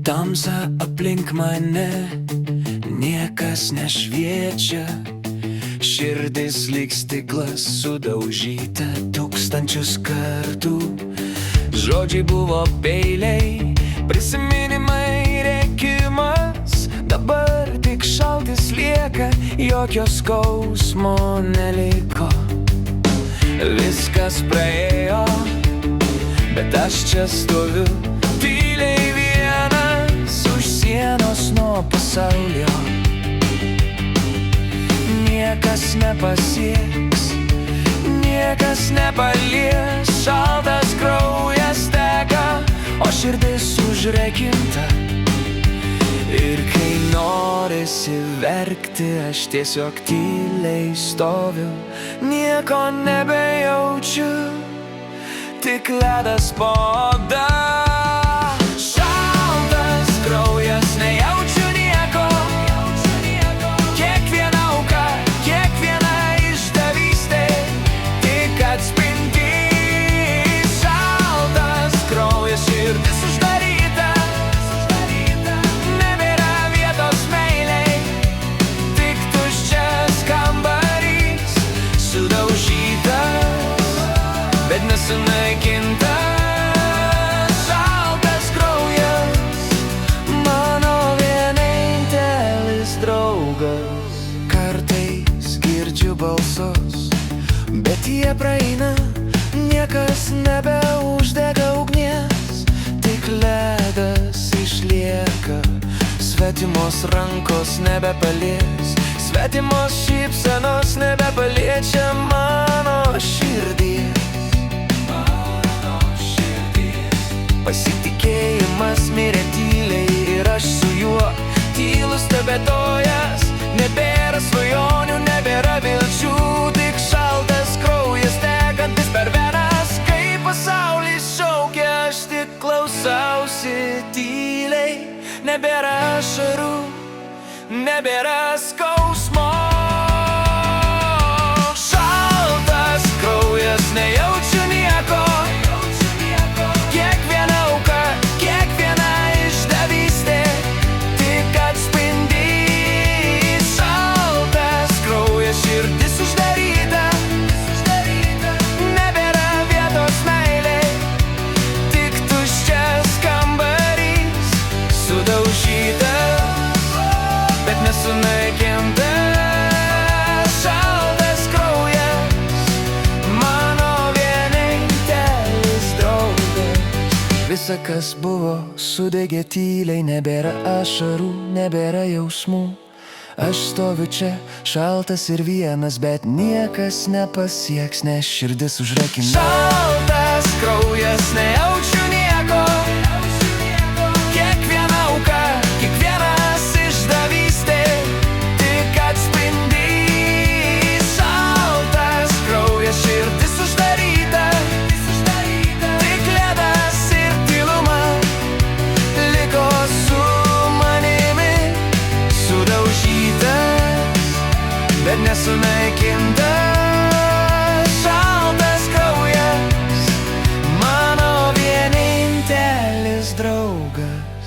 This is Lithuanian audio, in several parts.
Tamsa aplink mane, niekas nešviečia. Širdis lyg stiklas sudaužyta tūkstančius kartų. Žodžiai buvo peiliai, prisiminimai rėkimas. Dabar tik šaltis lieka, jokio skausmo neliko. Viskas praėjo, bet aš čia stoviu tyliai vienas už sienos nuo pasaulio. Niekas nepasieks, niekas nepalies. Šaltas kraujas teka, o širdis užrakinta. Ir kai norisi verkti, aš tiesiog tyliai stoviu. Nieko nebejaučiu, tik ledas po oda. Šaltas kraujas, nejaučiu nieko. Kiekviena auka, kiekviena išdavystė tik atspindi. Šaltas kraujas, širdis uždaryta. Nebėra vietos meilei, tik tuščias kambarys. Sudaužytas, bet nesunaikintas. Šaltas kraujas, mano vienintelis draugas. Kartais girdžiu balsus, bet jie praeina. Niekas nebeuždega ugnies, tik ledas išlieka. Svetimos rankos nebepalies, svetimos šypsenos nebepaliečia mano širdies. Pasitikėjimas mirė tyliai ir aš su juo tylus tebetojas. Nebėra svajonių, nebėra vilčių, tik šaltas kraujas tekantis per venas. Kai pasaulis šaukia, aš tik klausausi tyliai. Nebėra ašarų, nebėra skausmo. Šaltas kraujas, nejaučiu nieko. Kiekviena auka, kiekviena išdavystė tik atspindi. Šaltas kraujas, širdis uždaryta. Nebėra vietos meilei, tik tuščias kambarys. Sudaužytas, bet nesunaikintas. Šaltas kraujas, mano vienintelis draugas. Visa, kas buvo, sudegė tyliai. Nebėra ašarų, nebėra jausmų. Aš stoviu čia, šaltas ir vienas, bet niekas nepasieks, nes širdis užrakina. Šaltas kraujas, nejaučiu nieko. Kiekviena auka, kiekvienas išdavystė tik atspindi. Šaltas kraujas, širdis uždaryta. Tik ledas ir tyluma liko su manimi. Sudaužytas, bet nesunaikintas. Šaltas kraujas, mano vienintelis draugas.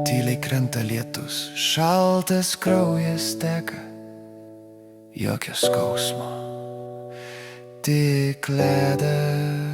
Tyliai krenta lietus, šaltas kraujas teka. Jokio skausmo, tik ledas.